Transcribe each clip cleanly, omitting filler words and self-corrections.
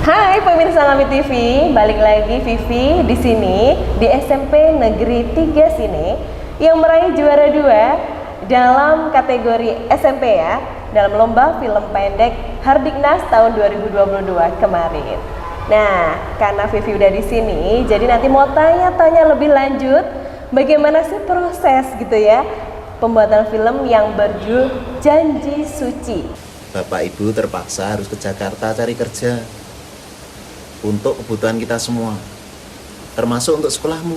Hai pemirsa Ngami TV, balik lagi Vivi di sini di SMP Negeri 3 sini yang meraih juara 2 dalam kategori SMP ya, dalam lomba film pendek Hardiknas tahun 2022 kemarin. Nah, karena Vivi udah di sini, jadi nanti mau tanya-tanya lebih lanjut bagaimana sih proses gitu ya pembuatan film yang berjudul Janji Suci. Bapak Ibu terpaksa harus ke Jakarta cari kerja untuk kebutuhan kita semua, termasuk untuk sekolahmu,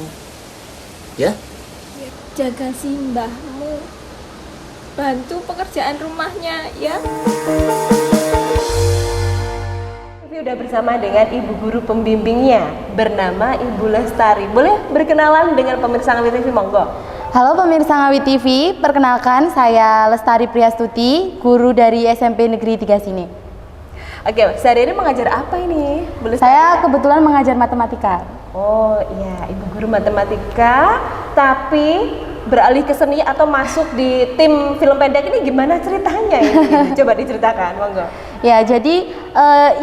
ya? Jaga simbahmu, bantu pekerjaan rumahnya, ya. Vivi udah bersama dengan ibu guru pembimbingnya bernama Ibu Lestari. Boleh berkenalan dengan pemirsa Ngawi TV, monggo. Halo pemirsa Ngawi TV, perkenalkan saya Lestari Priastuti, guru dari SMP Negeri 3 sini. Oke, sehari-hari mengajar apa ini, Bu Lestari? Saya kebetulan mengajar matematika. Oh iya, ibu guru matematika, tapi beralih ke seni atau masuk di tim film pendek ini gimana ceritanya ini? Coba diceritakan, monggo. Ya, jadi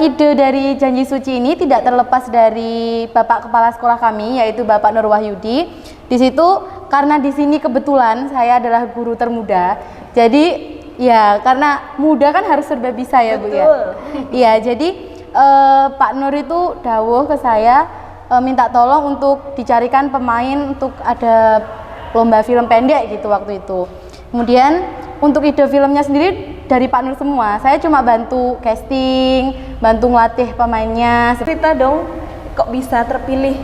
ide dari Janji Suci ini tidak terlepas dari Bapak Kepala Sekolah kami, yaitu Bapak Nur Wahyudi. Di situ karena di sini kebetulan saya adalah guru termuda, jadi ya karena muda kan harus serba bisa ya. Betul. Bu ya. Iya, jadi Pak Nur itu dawuh ke saya minta tolong untuk dicarikan pemain untuk ada lomba film pendek gitu waktu itu. Kemudian untuk ide filmnya sendiri dari Pak Nur semua. Saya cuma bantu casting, bantu ngelatih pemainnya. Cerita dong, kok bisa terpilih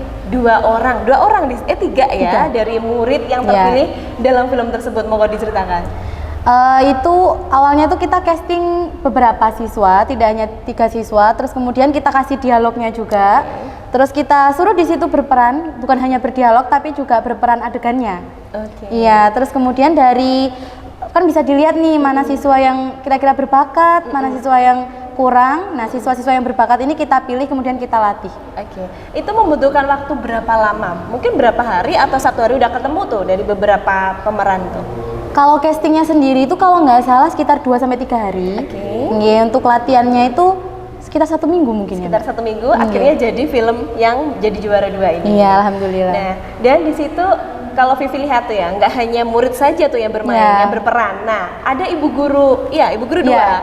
tiga ya, dari murid yang terpilih dalam film tersebut, monggo diceritakan. Itu awalnya tuh kita casting beberapa siswa, tidak hanya 3 siswa, terus kemudian kita kasih dialognya juga, terus kita suruh di situ berperan, bukan hanya berdialog tapi juga berperan adegannya. Iya, terus kemudian dari kan bisa dilihat nih mana siswa yang kira-kira berbakat, mana siswa yang kurang. Nah, siswa-siswa yang berbakat ini kita pilih kemudian kita latih. Itu membutuhkan waktu berapa lama? Mungkin berapa hari atau 1 hari udah ketemu tuh dari beberapa pemeran tuh? Kalau castingnya sendiri itu kalau nggak salah sekitar 2-3 hari. Untuk latihannya itu sekitar 1 minggu mungkin. Sekitar 1 minggu, akhirnya jadi film yang jadi juara 2 ini. Iya, alhamdulillah. Nah, dan di situ kalau Vivi lihat tuh ya, nggak hanya murid saja tuh yang bermain, yang berperan. Nah, ada ibu guru 2.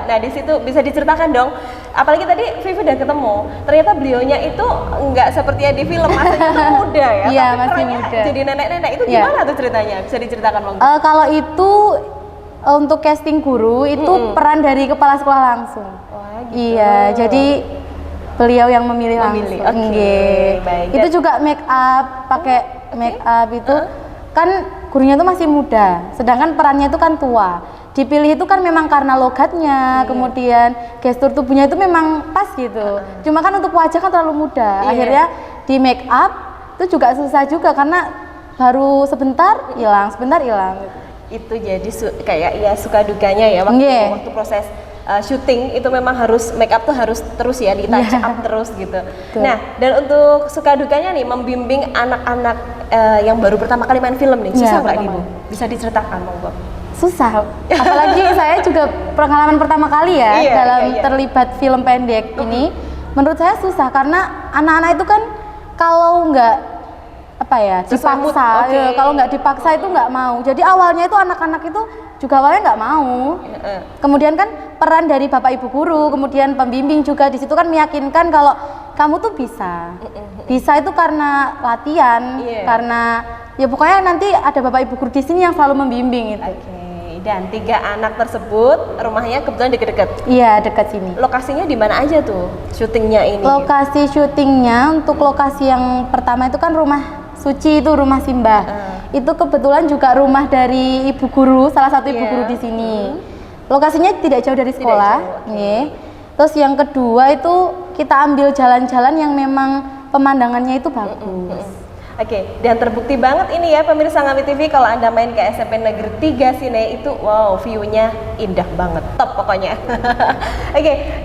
Nah, di situ bisa diceritakan dong. Apalagi tadi Vivi udah ketemu, ternyata beliaunya itu nggak seperti yang di film, masanya tuh muda ya. Iya, tapi masih perannya muda. jadi nenek-nenek. Itu gimana tuh ceritanya? Bisa diceritakan monggo. Kalau itu untuk casting guru itu peran dari kepala sekolah langsung. Wah, gitu. Iya, jadi beliau yang memilih langsung. Baik. Itu juga make up, pakai make up itu kan gurunya tuh masih muda, sedangkan perannya itu kan tua. Dipilih itu kan memang karena logatnya, kemudian gestur tubuhnya itu memang pas gitu. Cuma kan untuk wajah kan terlalu muda. Akhirnya di make up itu juga susah juga karena baru sebentar hilang. Itu jadi kayak ya suka dukanya ya waktu proses syuting itu memang harus make up tuh harus terus ya di touch up terus gitu. Nah, dan untuk suka dukanya nih membimbing anak-anak yang baru pertama kali main film nih, susah nggak nih Bu? Bisa diceritakan monggo. Susah, apalagi saya juga pengalaman pertama kali ya dalam terlibat film pendek ini. Menurut saya susah karena anak-anak itu kan kalau nggak dipaksa, kalau nggak dipaksa itu nggak mau. Jadi awalnya itu anak-anak itu juga awalnya nggak mau. Kemudian kan peran dari bapak ibu guru, kemudian pembimbing juga di situ kan meyakinkan kalau kamu tuh bisa. Bisa itu karena latihan, karena ya pokoknya nanti ada bapak ibu guru di sini yang selalu membimbing itu. Dan 3 anak tersebut rumahnya kebetulan deket-deket. Iya, dekat sini. Lokasinya di mana aja tuh syutingnya ini? Lokasi syutingnya untuk lokasi yang pertama itu kan rumah Suci, itu rumah Simbah. Itu kebetulan juga rumah dari ibu guru, salah satu ibu guru di sini. Lokasinya tidak jauh dari sekolah. Terus yang kedua itu kita ambil jalan-jalan yang memang pemandangannya itu bagus. Dan terbukti banget ini ya pemirsa Ngami TV, kalau Anda main ke SMP Negeri 3 sini itu wow, view-nya indah banget, top pokoknya.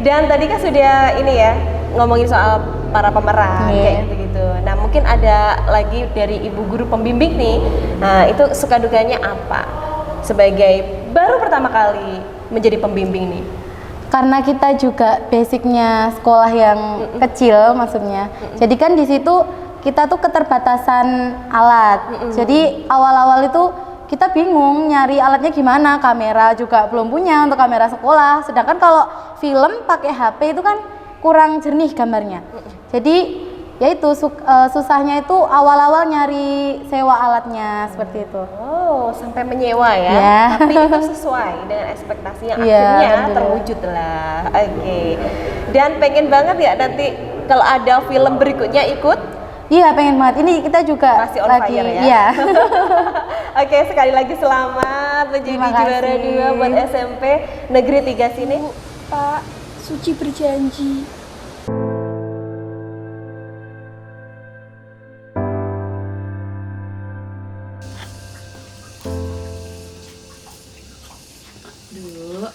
Dan tadi kan sudah ini ya ngomongin soal para pemeran kayak gitu-gitu. Nah, mungkin ada lagi dari ibu guru pembimbing nih. Nah, itu suka dukanya apa sebagai baru pertama kali menjadi pembimbing nih? karena kita juga basicnya sekolah yang kecil maksudnya. Jadi kan di situ kita tuh keterbatasan alat. Jadi awal-awal itu kita bingung nyari alatnya gimana, kamera juga belum punya untuk kamera sekolah. Sedangkan kalau film pakai HP itu kan kurang jernih gambarnya. Jadi ya itu susahnya itu awal-awal nyari sewa alatnya seperti itu. Oh, sampai menyewa ya. Ya. Tapi itu sesuai dengan ekspektasi yang Iya, akhirnya alhamdulillah. terwujud lah. Oke. Dan pengen banget ya nanti kalau ada film berikutnya ikut. Iya, pengen banget. Ini kita juga Masih on lagi fire ya? Iya. Oke, sekali lagi selamat menjadi Terima kasih. juara 2 buat SMP Negeri 3 sini. Pak, Suci berjanji. Duk,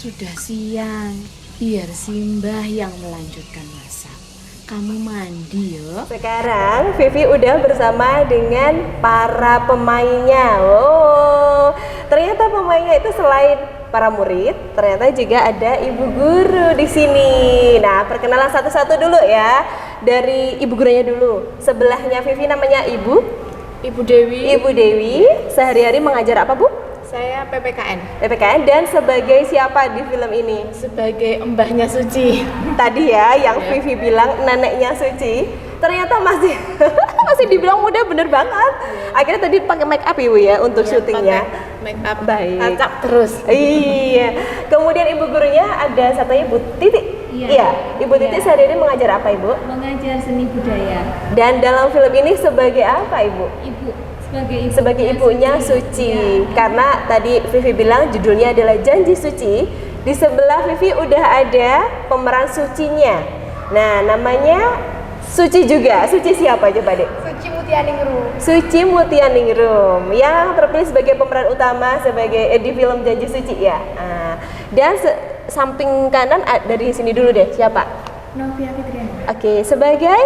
sudah siang. Biar Simbah yang melanjutkan masak. Kamu mandi yuk. Sekarang Vivi udah bersama dengan para pemainnya. Oh, ternyata pemainnya itu selain para murid, ternyata juga ada ibu guru di sini. Nah, perkenalan satu-satu dulu ya. Dari ibu gurunya dulu. Sebelahnya Vivi namanya Ibu Dewi. Ibu Dewi. Sehari-hari mengajar apa, Bu? Saya PPKN PPKN. Dan sebagai siapa di film ini? sebagai mbahnya Suci. Tadi ya yang Vivi bilang neneknya Suci, ternyata masih masih dibilang muda, bener banget. Akhirnya tadi pakai make up Ibu ya untuk syutingnya. Make up. Baik. Tancap terus. Iya. Kemudian ibu gurunya ada satunya Ibu Titi. Iya. Ibu Titi sehari-hari mengajar apa, Ibu? Mengajar seni budaya. Dan dalam film ini sebagai apa, Ibu? Sebagai ibunya Suci. Iya. Karena tadi Vivi bilang judulnya adalah Janji Suci. Di sebelah Vivi udah ada pemeran Sucinya. Nah, namanya Suci juga. Suci siapa coba, Dek? Suci Mutianingrum. Suci Mutianingrum yang terpilih sebagai pemeran utama sebagai di film Janji Suci ya. Dan samping kanan dari sini dulu deh, siapa? Novia Fitriana. Oke, sebagai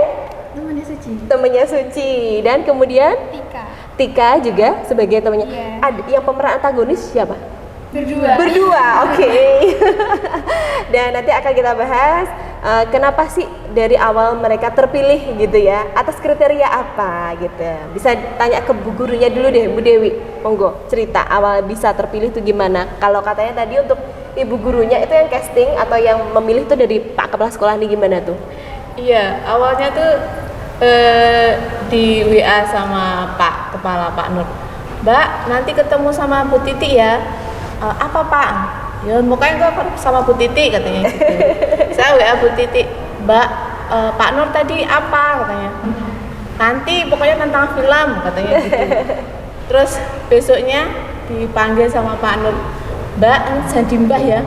Temannya Suci. temannya Suci. Dan kemudian Tika juga sebagai temannya. Iya. Ada yang pemeran antagonis siapa? Berdua. Oke. Dan nanti akan kita bahas kenapa sih dari awal mereka terpilih gitu ya, atas kriteria apa gitu. Bisa tanya ke bu gurunya dulu deh, Bu Dewi. Monggo cerita awal bisa terpilih itu gimana. Kalau katanya tadi untuk ibu gurunya itu yang casting atau yang memilih itu dari Pak Kepala Sekolah ini gimana tuh? Iya, awalnya tuh di WA sama Pak Kepala Pak Nur. Mbak, nanti ketemu sama Bu Titi ya. Apa Pak? Ya pokoknya gue sama Bu Titi katanya gitu. Saya WA Bu Titi, Mbak, Pak Nur tadi apa katanya. Nanti pokoknya tentang film katanya gitu. Terus besoknya dipanggil sama Pak Nur, Mbak, jadi mbah ya?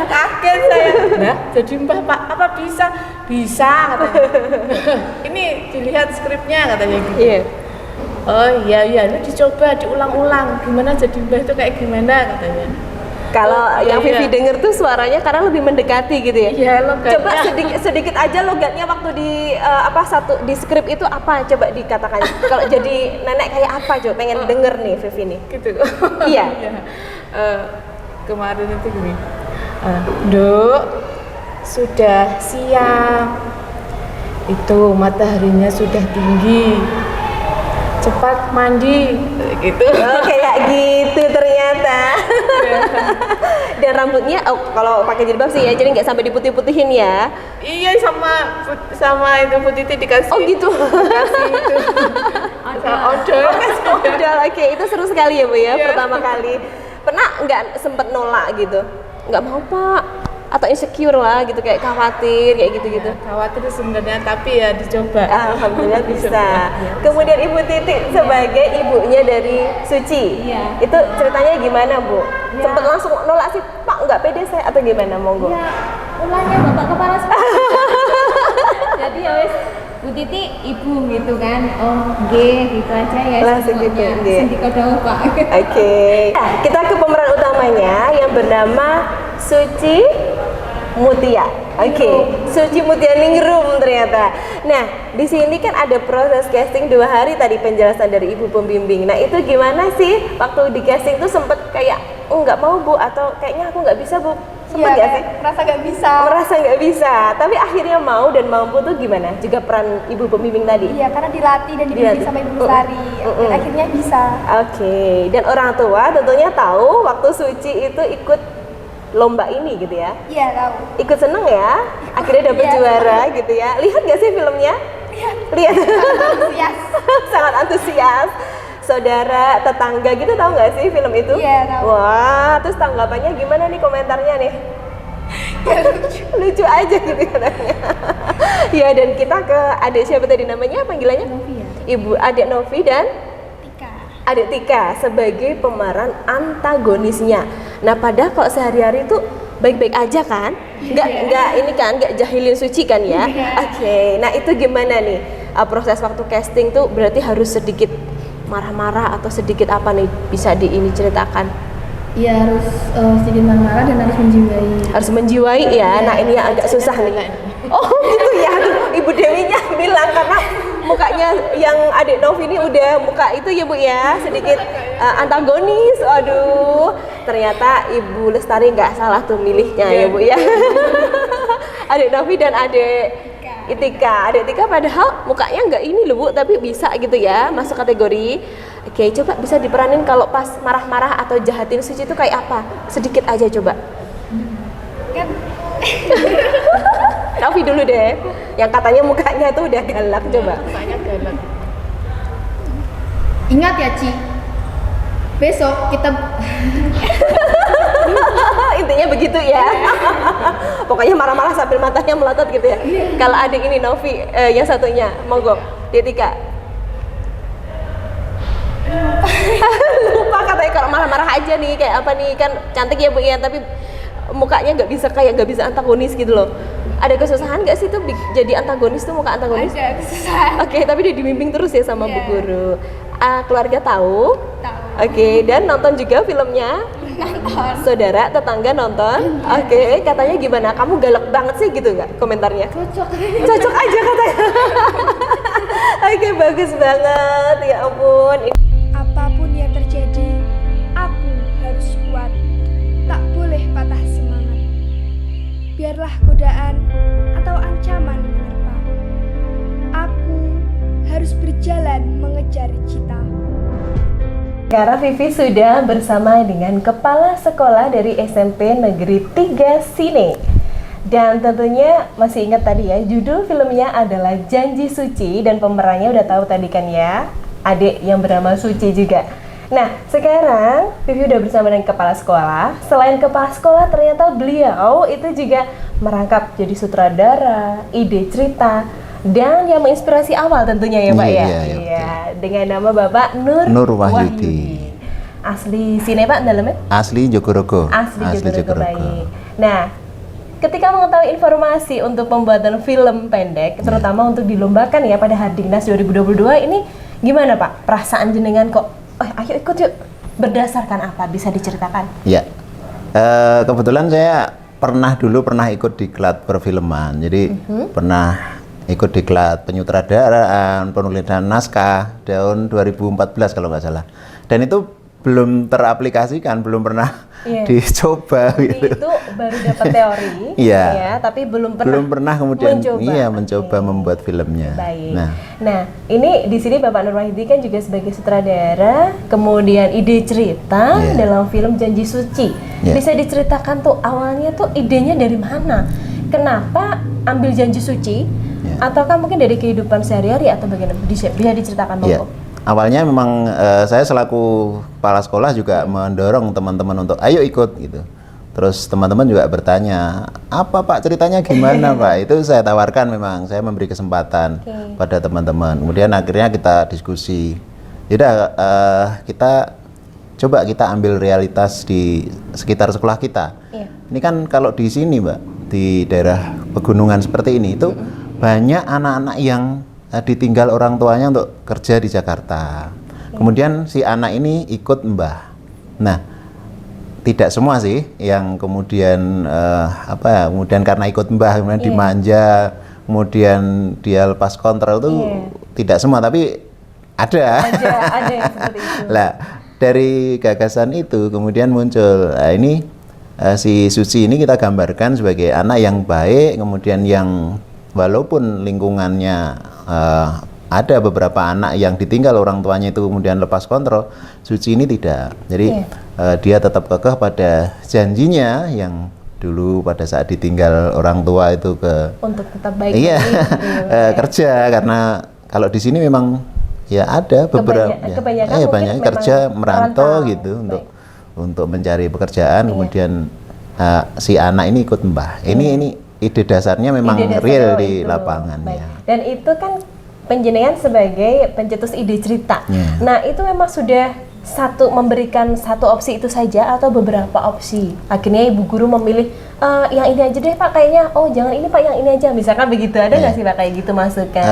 Kaget saya. Mbak, jadi mbah Pak, apa bisa? Bisa katanya. Ini dilihat skripnya katanya gitu. Iya. Oh iya, ini dicoba, diulang-ulang. Gimana jadi mbah itu kayak gimana katanya. Kalau iya, yang Vivi iya. denger tuh suaranya karena lebih mendekati gitu ya. Iya, logatnya. Coba sedikit aja logatnya waktu di di skrip itu apa, coba dikatakan. Kalau jadi nenek kayak apa, coba pengen denger nih Vivi nih. Gitu. Iya. Kemarin itu gini. Duk, sudah siang. Itu mataharinya sudah tinggi. Cepat mandi gitu. Oh, kayak gitu ternyata. Dan rambutnya kalau pakai jilbab sih ya, jadi nggak sampai diputih-putihin ya. Iya, sama itu Bu Titi dikasih. Oh gitu. Dikasih itu. Odol. Udah, oke, itu seru sekali ya Bu ya, Iya. pertama kali. Pernah nggak sempet nolak gitu? Nggak mau Pak? Atau insecure lah gitu, kayak khawatir kayak gitu-gitu? Khawatir sebenarnya, tapi ya dicoba. Alhamdulillah bisa. Ya, Kemudian Ibu Titi sebagai ibunya dari Suci, Iya. itu ceritanya gimana Bu? Sempet langsung nolak sih, Pak nggak pede saya atau gimana, monggo? Ya, ulangnya Bapak Kepala Sekolah. Jadi ya wes Bu Titi ibu gitu kan. Oh, gitu aja ya. Langsung gitu, semuanya. nggih. Sendika dawuh, Pak. Oke. Nah, kita ke pemeran utamanya yang bernama Suci Mutia. Oke, Suci Mutianingrum ternyata. Nah, di sini kan ada proses casting 2 hari tadi penjelasan dari ibu pembimbing. Nah, itu gimana sih waktu di casting tuh sempet kayak nggak mau Bu atau kayaknya aku nggak bisa Bu? Sempet nggak sih? Merasa gak bisa. Merasa nggak bisa, tapi akhirnya mau dan mampu tuh gimana? Juga peran ibu pembimbing tadi. Iya, karena dilatih dan dibimbing sama Ibu Lestari. Akhirnya bisa. Oke, dan orang tua tentunya tahu waktu Suci itu ikut lomba ini gitu ya. Iya, tahu. Ikut seneng ya, akhirnya dapet Iya, juara gitu ya. Lihat gak sih filmnya? Lihat. Antusias. Sangat antusias. Saudara, tetangga gitu tahu nggak sih film itu? Iya, tahu. Wah, terus tanggapannya gimana nih komentarnya nih? Lucu aja gitu katanya. Ya, dan kita ke adik siapa tadi namanya panggilannya? Novi ya. Ibu adik Novi dan Tika. adik Tika sebagai pemeran antagonisnya. Nah, padahal kalau sehari-hari tuh baik-baik aja kan? Nggak ini kan, nggak jahilin Suci kan ya? Oke, nah itu gimana nih? Proses waktu casting tuh berarti harus sedikit marah-marah atau sedikit apa nih bisa ini ceritakan? Iya harus sedikit marah dan harus menjiwai. Harus menjiwai ya. Nah, ini yang agak susah nih. Oh, gitu ya. Aduh, Ibu Dewinya bilang karena mukanya yang adik Novi ini udah muka itu ya Bu ya, sedikit antagonis. Aduh, ternyata Ibu Lestari nggak salah tuh milihnya ya Bu ya. Adik Novi dan adik Tika. Adik Tika padahal mukanya nggak ini loh Bu, tapi bisa gitu ya masuk kategori. Oke, coba bisa diperanin kalau pas marah-marah atau jahatin Suci itu kayak apa? Sedikit aja coba. Kan Novi dulu deh, yang katanya mukanya tuh udah galak, coba. Mukanya galak. Ingat ya Ci, besok kita Intinya begitu ya. Pokoknya marah-marah sambil matanya melotot gitu ya. Kalau adik ini Novi, yang satunya, monggo, dia Tika. Lupa katanya kalau marah-marah aja nih, kayak apa nih, kan cantik ya Bu ya, tapi mukanya nggak bisa antagonis gitu loh. Ada kesusahan nggak sih tuh jadi antagonis tuh, muka antagonis? ada kesusahan. Oke, tapi dia dibimbing terus ya sama Bu Guru. Keluarga tahu? Tahu. Oke, dan nonton juga filmnya? Nonton. Saudara, tetangga nonton? Oke, katanya gimana? Kamu galak banget sih gitu nggak komentarnya? Cocok aja katanya. Oke, bagus banget, ya ampun. Apapun yang terjadi, aku harus kuat. Tak boleh patah semangat. Biarlah godaan atau ancaman menerpa. Aku harus berjalan mengejar cita. Sekarang Vivi sudah bersama dengan Kepala Sekolah dari SMP Negeri 3 Sine. Dan tentunya masih ingat tadi ya, judul filmnya adalah Janji Suci dan pemerannya udah tahu tadi kan ya, adik yang bernama Suci juga. Nah, sekarang Vivi udah bersama dengan Kepala Sekolah. Selain Kepala Sekolah, ternyata beliau itu juga merangkap jadi sutradara, ide cerita, dan yang menginspirasi awal tentunya ya Pak ya. Iya, dengan nama Bapak Nur Wahyudi. Asli sini Pak dalamnya? Asli Jogorogo. Asli Jogorogo. Baik. Nah, ketika mengetahui informasi untuk pembuatan film pendek, terutama untuk dilombakan ya pada Hardiknas 2022 ini, gimana Pak? Perasaan jenengan kok, ayo ikut yuk. Berdasarkan apa? Bisa diceritakan? Ya, kebetulan saya pernah ikut diklat perfilman. Jadi pernah ikut diklat penyutradaraan, penulisan naskah tahun 2014 kalau nggak salah. Dan itu belum teraplikasikan, belum pernah dicoba gitu. Itu baru dapat teori, ya, tapi belum pernah kemudian mencoba membuat filmnya. Baik. Nah, ini di sini Bapak Nur Wahyudi kan juga sebagai sutradara, kemudian ide cerita dalam film Janji Suci. Bisa diceritakan tuh awalnya tuh idenya dari mana? Kenapa ambil Janji Suci? Ataukah mungkin dari kehidupan sehari-hari atau bagaimana? Bisa diceritakan Bapak? Awalnya memang saya selaku kepala sekolah juga mendorong teman-teman untuk ayo ikut gitu. Terus teman-teman juga bertanya, apa Pak ceritanya gimana Pak? Itu saya tawarkan, memang saya memberi kesempatan pada teman-teman. Kemudian akhirnya kita diskusi. Yaudah kita ambil realitas di sekitar sekolah kita. Ini kan kalau di sini Mbak, di daerah pegunungan seperti ini itu banyak anak-anak yang ditinggal orang tuanya untuk kerja di Jakarta. Kemudian si anak ini ikut mbah. Nah, tidak semua sih yang kemudian kemudian karena ikut mbah kemudian dimanja, kemudian dia lepas kontrol itu tidak semua, tapi ada yang seperti itu. Lah dari gagasan itu kemudian muncul ini si Suci ini kita gambarkan sebagai anak yang baik, kemudian yang walaupun lingkungannya ada beberapa anak yang ditinggal orang tuanya itu kemudian lepas kontrol, Suci ini tidak. Jadi dia tetap kekeh pada janjinya yang dulu pada saat ditinggal orang tua itu untuk tetap baik. Iya, kerja, karena kalau di sini memang ya ada beberapa banyak kerja merantau gitu untuk mencari pekerjaan, kemudian si anak ini ikut mbah. Ini ide dasarnya memang real di lapangan ya. Dan itu kan penjenengan sebagai pencetus ide cerita. Nah, itu memang sudah memberikan satu opsi itu saja atau beberapa opsi. Akhirnya ibu guru memilih yang ini aja deh Pak, kayaknya jangan ini Pak, yang ini aja. Misalkan begitu, ada nggak sih Pak kayak gitu masukan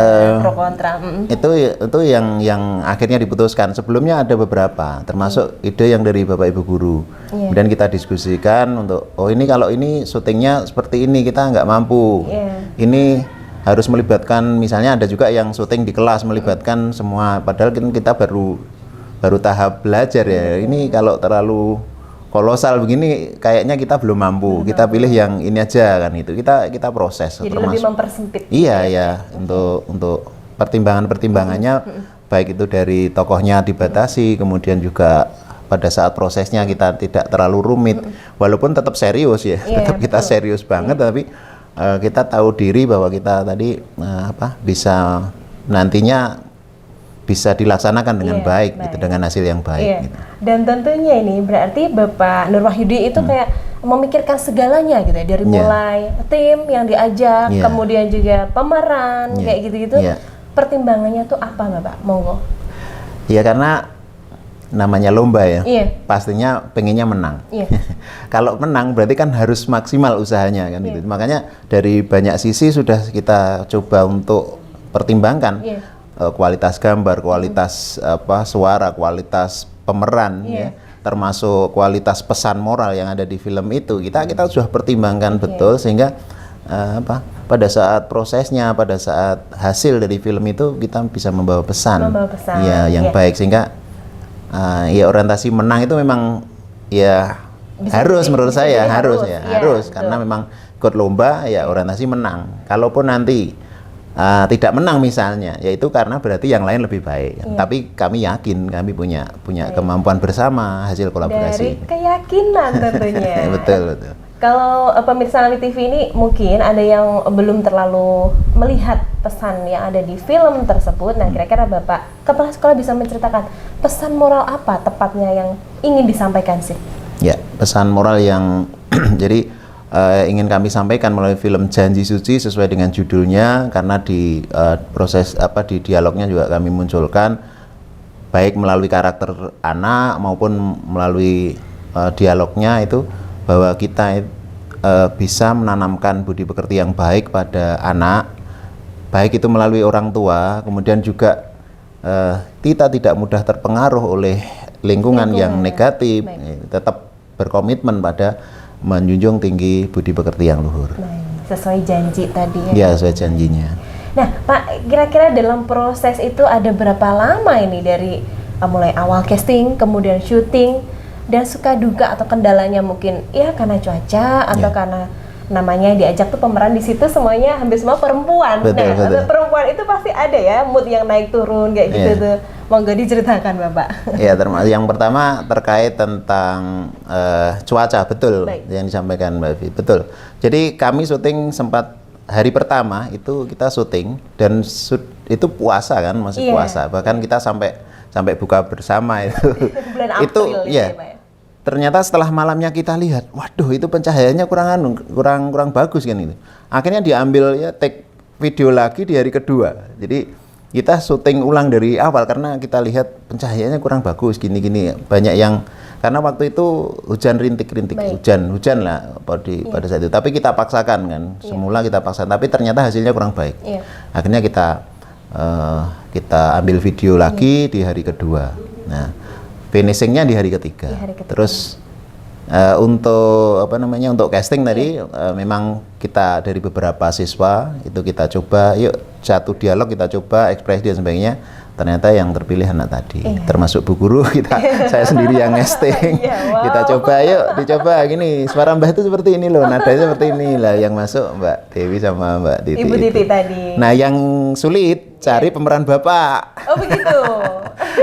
pro kontra? Itu yang akhirnya diputuskan. Sebelumnya ada beberapa, termasuk ide yang dari Bapak Ibu guru. Kemudian kita diskusikan untuk ini kalau ini syutingnya seperti ini kita nggak mampu. Ini harus melibatkan, misalnya ada juga yang syuting di kelas melibatkan semua, padahal kita baru tahap belajar ya. Ini kalau terlalu kolosal begini kayaknya kita belum mampu. Kita pilih yang ini aja kan, itu kita proses. Jadi lebih mempersempit. Iya ya, untuk pertimbangannya baik itu dari tokohnya dibatasi, kemudian juga pada saat prosesnya kita tidak terlalu rumit, walaupun tetap serius ya, tetap kita serius banget, tapi kita tahu diri bahwa kita tadi bisa nantinya bisa dilaksanakan dengan baik. Gitu, dengan hasil yang baik. Gitu. Dan tentunya ini berarti Bapak Nur Wahyudi itu kayak memikirkan segalanya gitu ya, dari mulai tim yang diajak, kemudian juga pemeran kayak gitu-gitu. Pertimbangannya tuh apa Bapak? Monggo. Ya karena namanya lomba ya, pastinya pengennya menang. Kalau menang berarti kan harus maksimal usahanya kan gitu. Makanya dari banyak sisi sudah kita coba untuk pertimbangkan kualitas gambar, kualitas suara, kualitas pemeran, ya, termasuk kualitas pesan moral yang ada di film itu. Kita sudah pertimbangkan betul sehingga pada saat prosesnya, pada saat hasil dari film itu kita bisa membawa pesan, yang baik, sehingga ya orientasi menang itu memang ya bisa harus menurut saya harus karena memang ikut lomba ya orientasi menang. Kalaupun nanti tidak menang misalnya, yaitu karena berarti yang lain lebih baik. Tapi kami yakin kami punya kemampuan bersama hasil kolaborasi. Dari keyakinan tentunya. betul. Kalau pemirsa Nami TV ini mungkin ada yang belum terlalu melihat pesan yang ada di film tersebut. Nah, kira-kira Bapak kepala sekolah bisa menceritakan pesan moral apa tepatnya yang ingin disampaikan sih? Ya, pesan moral yang jadi ingin kami sampaikan melalui film Janji Suci sesuai dengan judulnya, karena di proses di dialognya juga kami munculkan baik melalui karakter anak maupun melalui dialognya itu, bahwa kita bisa menanamkan budi pekerti yang baik pada anak, baik itu melalui orang tua, kemudian juga kita tidak mudah terpengaruh oleh lingkungan yang negatif, tetap berkomitmen pada menjunjung tinggi budi pekerti yang luhur. Sesuai janji tadi ya? Ya, sesuai janjinya. Nah Pak, kira-kira dalam proses itu ada berapa lama ini dari mulai awal casting, kemudian syuting, dan suka duka atau kendalanya mungkin ya karena cuaca atau karena namanya diajak tuh pemeran di situ semuanya hampir semua perempuan. Betul. Perempuan itu pasti ada ya mood yang naik turun kayak gitu tuh. Monggo diceritakan Bapak. Ya, yang pertama terkait tentang cuaca, betul. Baik. Yang disampaikan Mbak Evi, betul. Jadi kami syuting sempat hari pertama itu kita syuting dan itu puasa kan, masih puasa. Bahkan kita sampai buka bersama itu. Bulan April ya. Pak ya. Ternyata setelah malamnya kita lihat, waduh itu pencahayaannya kurang bagus kan itu. Akhirnya diambil ya take video lagi di hari kedua. Jadi kita syuting ulang dari awal karena kita lihat pencahayaannya kurang bagus gini-gini. Banyak yang karena waktu itu hujan rintik-rintik, hujan lah pada saat itu. Tapi kita paksakan kan, semula kita paksakan. Tapi ternyata hasilnya kurang baik. Akhirnya kita ambil video lagi di hari kedua. Nah, finishingnya di hari ketiga. Terus Untuk apa namanya, untuk casting tadi memang kita dari beberapa siswa itu kita coba, yuk satu dialog kita coba ekspresi dan sebagainya. Ternyata yang terpilih anak tadi, termasuk Bu Guru saya sendiri yang casting. Kita coba, yuk dicoba gini, suara Mbah itu seperti ini loh, nadanya seperti ini lah. Yang masuk Mbak Dewi sama Mbak Titi. Ibu Titi tadi. Nah yang sulit cari pemeran bapak. Oh begitu.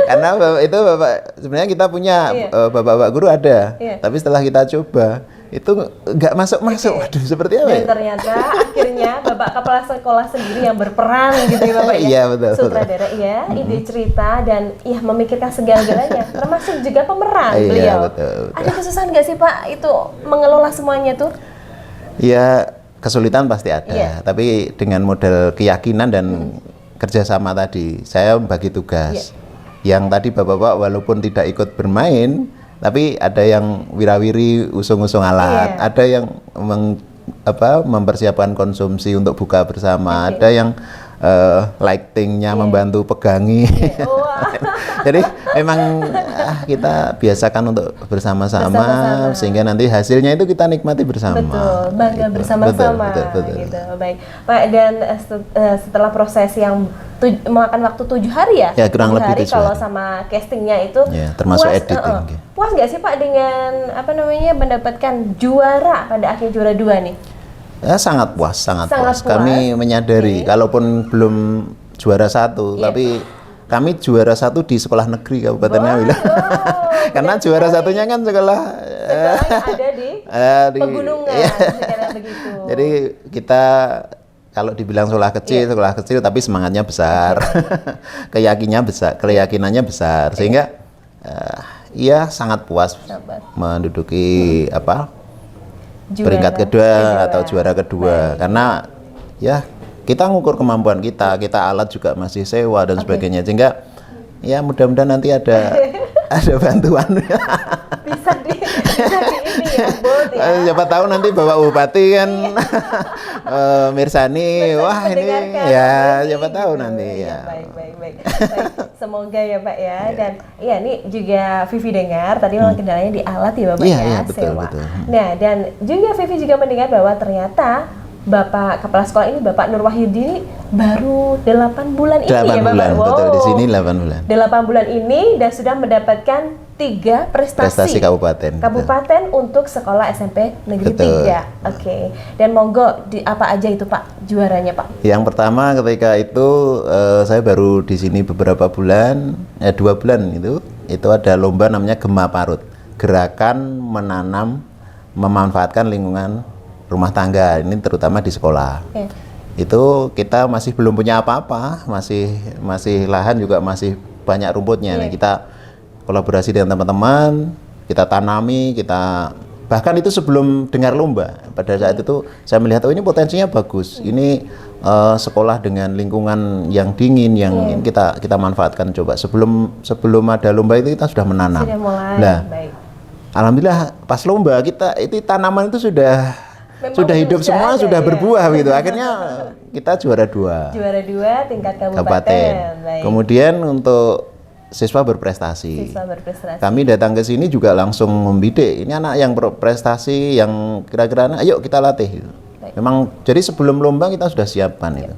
Karena itu bapak sebenarnya kita punya bapak-bapak guru ada, tapi setelah kita coba itu nggak masuk. Waduh, seperti apa? Dan ternyata akhirnya bapak kepala sekolah sendiri yang berperan gitu ya bapak ya. Iya betul. Sutradara ide cerita dan memikirkan segala-galanya, termasuk juga pemeran Iya, beliau. betul. Ada kesusahan nggak sih Pak itu mengelola semuanya tuh? Ya kesulitan pasti ada, tapi dengan model keyakinan dan kerjasama tadi, saya bagi tugas. Yang tadi bapak-bapak walaupun tidak ikut bermain, tapi ada yang wirawiri usung-usung alat, ada yang mempersiapkan konsumsi untuk buka bersama, ada yang lightingnya membantu pegangi. Jadi memang kita biasakan untuk bersama-sama sehingga nanti hasilnya itu kita nikmati bersama. Betul, bangga gitu. bersama-sama. Betul. Gitu. Baik, Pak. Dan setelah proses yang memakan waktu 7 hari ya? Ya kurang lebih 7 hari. Kalau sama castingnya itu, termasuk editing. Puas nggak sih Pak dengan mendapatkan juara pada akhir juara 2 nih? Ya, sangat puas. Kami menyadari, kalaupun belum juara 1, tapi kami juara 1 di sekolah negeri Kabupaten Ngawi. Karena juara satunya kan sekolah ada di pegunungan, begitu. Jadi kita kalau dibilang sekolah kecil, tapi semangatnya besar, keyakinannya besar, sehingga sangat puas menduduki peringkat kedua atau juara kedua. Karena kita ngukur kemampuan kita alat juga masih sewa dan sebagainya, sehingga mudah-mudahan nanti ada bantuan. bisa di ini ya, Bot, ya. Siapa tahu nanti Bapak Bupati kan Mirsani, wah ini siapa tahu nanti ya. Baik. Semoga ya Pak ya. Dan ini juga Vivi dengar tadi memang kendalanya di alat ya Bapak ya, betul. Nah, dan juga Vivi juga mendengar bahwa ternyata Bapak kepala sekolah ini Bapak Nur Wahyudi baru 8 bulan ini ya Bapak. 8 bulan, betul, di sini 8 bulan. 8 bulan ini dan sudah mendapatkan 3 prestasi kabupaten untuk sekolah SMP Negeri 3. Oke. Dan monggo apa aja itu Pak juaranya Pak? Yang pertama ketika itu saya baru di sini beberapa bulan, 2 bulan itu ada lomba namanya Gema Parut. Gerakan menanam memanfaatkan lingkungan rumah tangga, ini terutama di sekolah. Itu kita masih belum punya apa-apa, masih lahan juga masih banyak rumputnya. Nah, kita kolaborasi dengan teman-teman, kita tanami, bahkan itu sebelum dengar lomba. Pada saat itu saya melihat ini potensinya bagus. Ini sekolah dengan lingkungan yang dingin yang kita manfaatkan coba. Sebelum ada lomba itu kita sudah menanam. Sudah mulai. Nah, alhamdulillah pas lomba itu tanaman itu sudah hidup semua, sudah berbuah gitu. Akhirnya kita juara 2. Juara 2 tingkat kabupaten. Kemudian untuk siswa berprestasi. Kami datang ke sini juga langsung membidik. Ini anak yang berprestasi, yang kira-kira ayo kita latih. Memang jadi sebelum lomba kita sudah siapkan itu.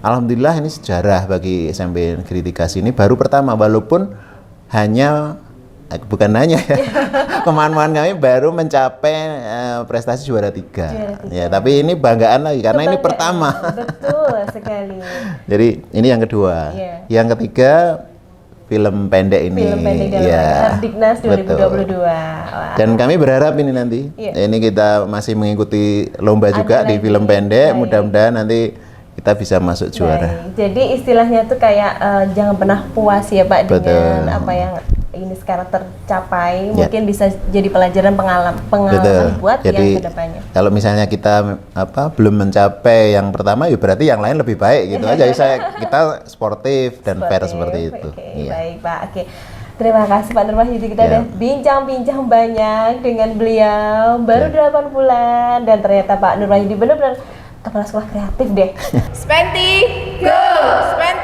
Alhamdulillah ini sejarah bagi SMP Negeri 3 sini baru pertama, walaupun bukan hanya kemampuan kami baru mencapai prestasi juara 3. Ya, tapi ini banggaan lagi karena ini pertama. Betul sekali. Jadi ini yang kedua. Yang ketiga film pendek ini. Film pendek dalam Hardiknas 2022. Dan kami berharap ini nanti ini kita masih mengikuti lomba juga di film pendek. Mudah-mudahan nanti kita bisa masuk juara. Jadi istilahnya tuh kayak jangan pernah puas ya Pak dengan apa yang ini sekarang tercapai, mungkin bisa jadi pelajaran pengalaman buat yang kedepannya. Kalau misalnya kita belum mencapai yang pertama, ya berarti yang lain lebih baik gitu aja. Kita sportif dan fair seperti itu. Baik Pak. Terima kasih Pak Nur Wahyudi, kita udah bincang-bincang banyak dengan beliau. Baru 8 bulan dan ternyata Pak Nur Wahyudi benar-benar kepala sekolah kreatif deh. Spenti, go! Spenti.